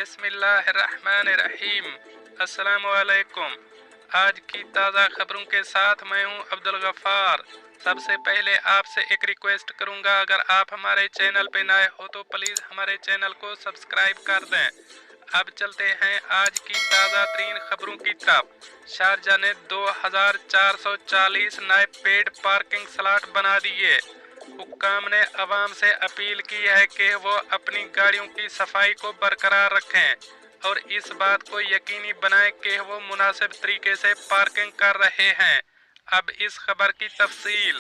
बिस्मिल्लाहिर्रहमानिर्रहीम। अस्सलामुअलैकुम। आज की ताज़ा खबरों के साथ मैं हूं अब्दुल गफ़ार। सबसे पहले आपसे एक रिक्वेस्ट करूंगा, अगर आप हमारे चैनल पे नए हो तो प्लीज़ हमारे चैनल को सब्सक्राइब कर दें। अब चलते हैं आज की ताज़ा तरीन खबरों की तरफ। शारजा ने 2440 नए पेड पार्किंग स्लॉट बना दिए। हुक्काम ने अवाम से अपील की है कि वो अपनी गाड़ियों की सफाई को बरकरार रखें और इस बात को यकीनी बनाएं कि वो मुनासिब तरीके से पार्किंग कर रहे हैं। अब इस खबर की तफसील।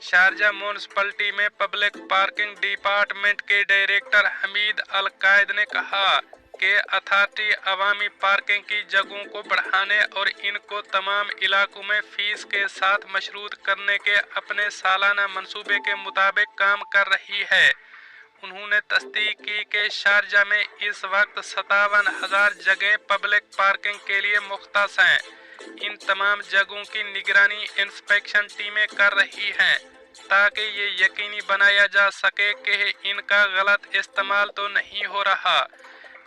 शारजा म्यूनिसिपैलिटी में पब्लिक पार्किंग डिपार्टमेंट के डायरेक्टर हमीद अल कायद ने कहा कि अथॉरिटी अवामी पार्किंग की जगहों को बढ़ाने और इनको तमाम इलाकों में फीस के साथ मशरूत करने के अपने सालाना मंसूबे के मुताबिक काम कर रही है। उन्होंने तस्दीक की कि शारजा में इस वक्त 57,000 जगहें पब्लिक पार्किंग के लिए मुख्तस हैं। इन तमाम जगहों की निगरानी इंस्पेक्शन टीमें कर रही हैं ताकि ये यकीनी बनाया जा सके कि इनका गलत इस्तेमाल तो नहीं हो रहा।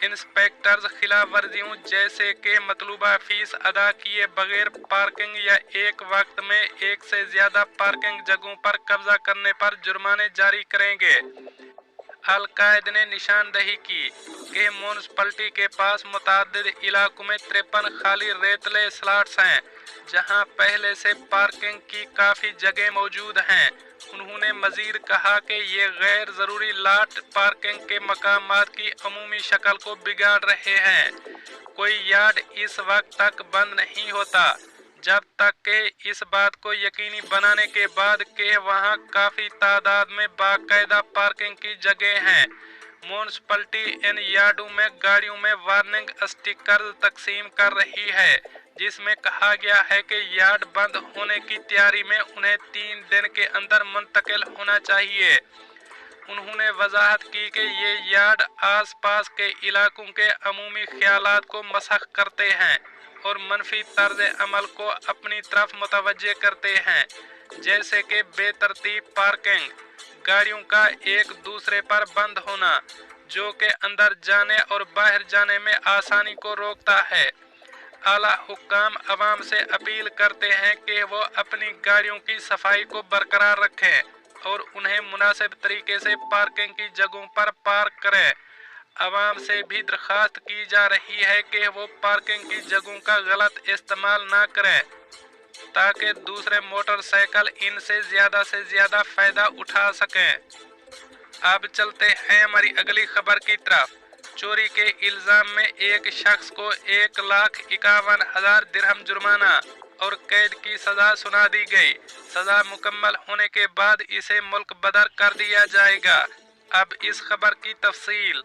इंस्पेक्टर्स खिलाफ वर्जियों जैसे कि मतलूबा फीस अदा किए बगैर पार्किंग या एक वक्त में एक से ज्यादा पार्किंग जगहों पर कब्जा करने पर जुर्माने जारी करेंगे। अल कायद ने निशानदही की कि म्यूनिसिपैलिटी के पास मुतअद्दिद इलाकों में 53 खाली रेतले स्लॉट्स हैं जहां पहले से पार्किंग की काफ़ी जगह मौजूद हैं। उन्होंने मजीद कहा कि ये गैर ज़रूरी लॉट पार्किंग के मकामात की अमूमी शक्ल को बिगाड़ रहे हैं। कोई यार्ड इस वक्त तक बंद नहीं होता जब तक कि इस बात को यकीनी बनाने के बाद कि वहां काफ़ी तादाद में बाकायदा पार्किंग की जगह हैं। म्यूनिसिपैलिटी इन यार्डों में गाड़ियों में वार्निंग स्टिकर तकसीम कर रही है जिसमें कहा गया है कि यार्ड बंद होने की तैयारी में उन्हें 3 दिन के अंदर मुंतकिल होना चाहिए। उन्होंने वजाहत की कि ये यार्ड आसपास के इलाकों के अमूमी ख्यालात को मसख करते हैं और मनफी तर्ज अमल को अपनी तरफ मुतवज्जे करते हैं, जैसे कि बेतरतीब पार्किंग, गाड़ियों का एक दूसरे पर बंद होना जो कि अंदर जाने और बाहर जाने में आसानी को रोकता है। आला हुक्काम अवाम से अपील करते हैं कि वो अपनी गाड़ियों की सफाई को बरकरार रखें और उन्हें मुनासिब तरीके से पार्किंग की जगहों पर पार्क करें। अवाम से भी दरख्वास्त की जा रही है कि वो पार्किंग की जगहों का गलत इस्तेमाल ना करें ताकि दूसरे मोटरसाइकिल इनसे ज़्यादा फ़ायदा उठा सकें। अब चलते हैं हमारी अगली खबर की तरफ। चोरी के इल्ज़ाम में एक शख्स को 1,51,000 दिरहम जुर्माना और कैद की सज़ा सुना दी गई। सज़ा मुकम्मल होने के बाद इसे मुल्क बदर कर दिया जाएगा। अब इस खबर की तफसील।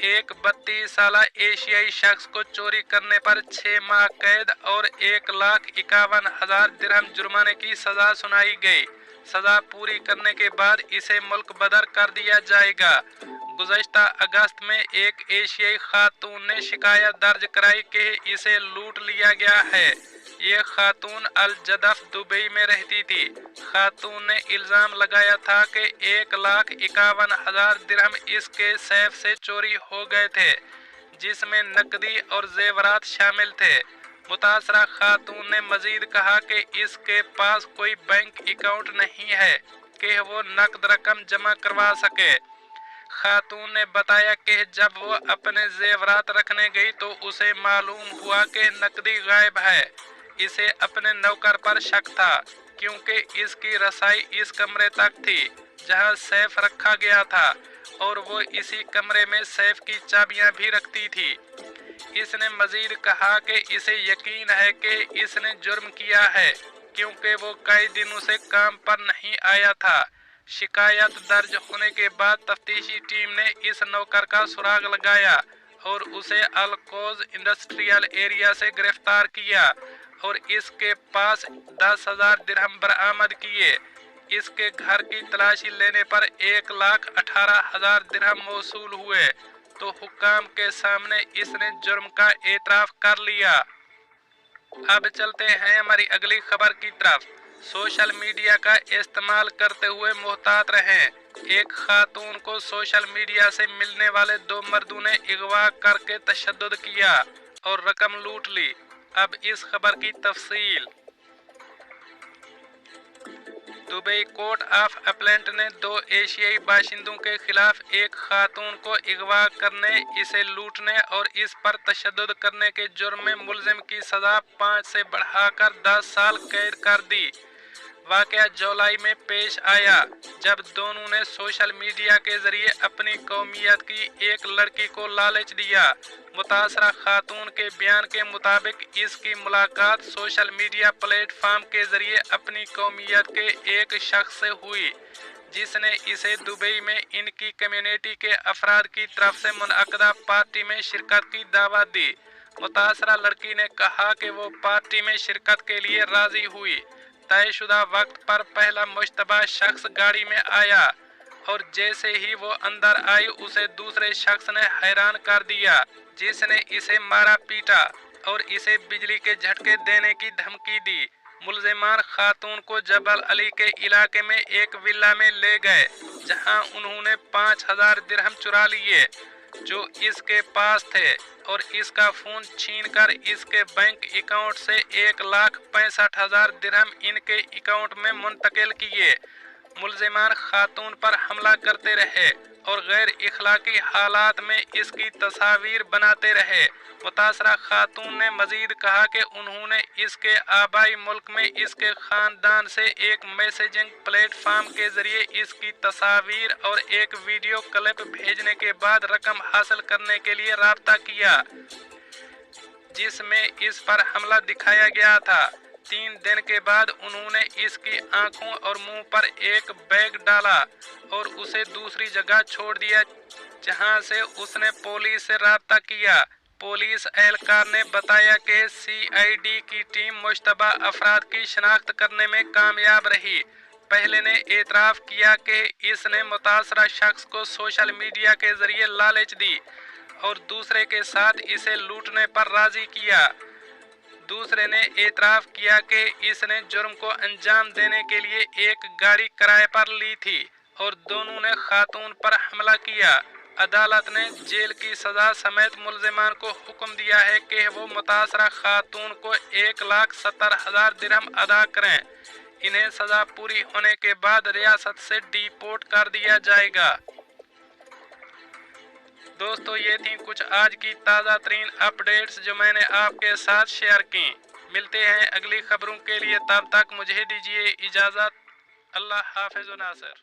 एक 32 साला एशियाई शख्स को चोरी करने पर 6 माह कैद और 1,51,000 दिरहम जुर्माने की सजा सुनाई गई। सजा पूरी करने के बाद इसे मुल्क बदर कर दिया जाएगा। गुज़श्ता अगस्त में एक एशियाई खातून ने शिकायत दर्ज कराई कि इसे लूट लिया गया है। ये खातून अल जदफ दुबई में रहती थी। खातून ने इल्ज़ाम लगाया था कि 1,51,000 दिरहम इसके सैफ से चोरी हो गए थे जिसमें नकदी और जेवरात शामिल थे। मुतासरा खातून ने मजीद कहा कि इसके पास कोई बैंक अकाउंट नहीं है कि वो नकद रकम जमा करवा सके। खातून ने बताया कि जब वो अपने जेवरात रखने गई तो उसे मालूम हुआ कि नकदी गायब है। इसे अपने नौकर पर शक था क्योंकि इसकी रसाई इस कमरे तक थी जहां सैफ रखा गया था और वो इसी कमरे में सैफ की चाबियां भी रखती थी। इसने मजीद कहा कि इसे यकीन है कि इसने जुर्म किया है क्योंकि वो कई दिनों से काम पर नहीं आया था। शिकायत दर्ज होने के बाद तफ्तीशी टीम ने इस नौकर का सुराग लगाया और उसे अलकोज इंडस्ट्रियल एरिया से गिरफ्तार किया और इसके पास 10,000 दिरहम बरामद किए। इसके घर की तलाशी लेने पर 1,18,000 दिरहम मौसूल हुए तो हुक्काम के सामने इसने जुर्म का एतराफ कर लिया। अब चलते हैं हमारी अगली खबर की तरफ। सोशल मीडिया का इस्तेमाल करते हुए मुहतात रहें। एक खातून को सोशल मीडिया से मिलने वाले दो मर्दों ने अगवा करके तशद्दुद किया और रकम लूट ली। अब इस खबर की तफसील। दुबई कोर्ट ऑफ अपील ने दो एशियाई बाशिंदों के खिलाफ एक खातून को अगवा करने, इसे लूटने और इस पर तशद्दुद करने के जुर्म में मुलजिम की सजा 5 से बढ़ाकर 10 साल कैद कर दी। वाकया जुलाई में पेश आया जब दोनों ने सोशल मीडिया के जरिए अपनी कौमियत की एक लड़की को लालच दिया। मुतासरा खातून के बयान के मुताबिक इसकी मुलाकात सोशल मीडिया प्लेटफॉर्म के जरिए अपनी कौमियत के एक शख्स से हुई, जिसने इसे दुबई में इनकी कम्युनिटी के अफराद की तरफ से मुनअक़दा पार्टी में शिरकत की दावत दी। मुतासरा लड़की ने कहा कि वो पार्टी में शिरकत के लिए राजी हुई। तयशुदा वक्त पर पहला मुश्तबा शख्स गाड़ी में आया और जैसे ही वो अंदर आई उसे दूसरे शख्स ने हैरान कर दिया, जिसने इसे मारा पीटा और इसे बिजली के झटके देने की धमकी दी। मुलजिमान खातून को जबल अली के इलाके में एक विला में ले गए, जहां उन्होंने 5000 दिरहम चुरा लिए जो इसके पास थे और इसका फोन छीनकर इसके बैंक अकाउंट से 1,65,000 दिरहम इनके अकाउंट में मुंतकिल किए। मुलजिमान खातून पर हमला करते रहे और गैर इखलाकी हालात में इसकी तस्वीर बनाते रहे। मुतासरा खातून ने मजीद कहा कि उन्होंने इसके आबाई मुल्क में इसके खानदान से एक मैसेजिंग प्लेटफॉर्म के जरिए इसकी तस्वीर और एक वीडियो क्लिप भेजने के बाद रकम हासिल करने के लिए राब्ता किया, जिसमें इस पर हमला दिखाया गया था। 3 दिन के बाद उन्होंने इसकी आंखों और मुंह पर एक बैग डाला और उसे दूसरी जगह छोड़ दिया, जहां से उसने पुलिस से राब्ता किया। पुलिस एहलकार ने बताया कि CID की टीम मुश्तबा अफराद की शनाख्त करने में कामयाब रही। पहले ने एतराफ़ किया कि इसने मुतासरा शख्स को सोशल मीडिया के जरिए लालच दी और दूसरे के साथ इसे लूटने पर राजी किया। दूसरे ने एतराफ़ किया कि इसने जुर्म को अंजाम देने के लिए एक गाड़ी किराए पर ली थी और दोनों ने खातून पर हमला किया। अदालत ने जेल की सजा समेत मुलजिमान को हुक्म दिया है कि वो मुतासरा खातून को 1,70,000 दिरहम अदा करें। इन्हें सजा पूरी होने के बाद रियासत से डिपोर्ट कर दिया जाएगा। दोस्तों, ये थी कुछ आज की ताज़ा तरीन अपडेट्स जो मैंने आपके साथ शेयर की। मिलते हैं अगली खबरों के लिए, तब तक मुझे दीजिए इजाज़त। अल्लाह हाफ़िज़ नासिर।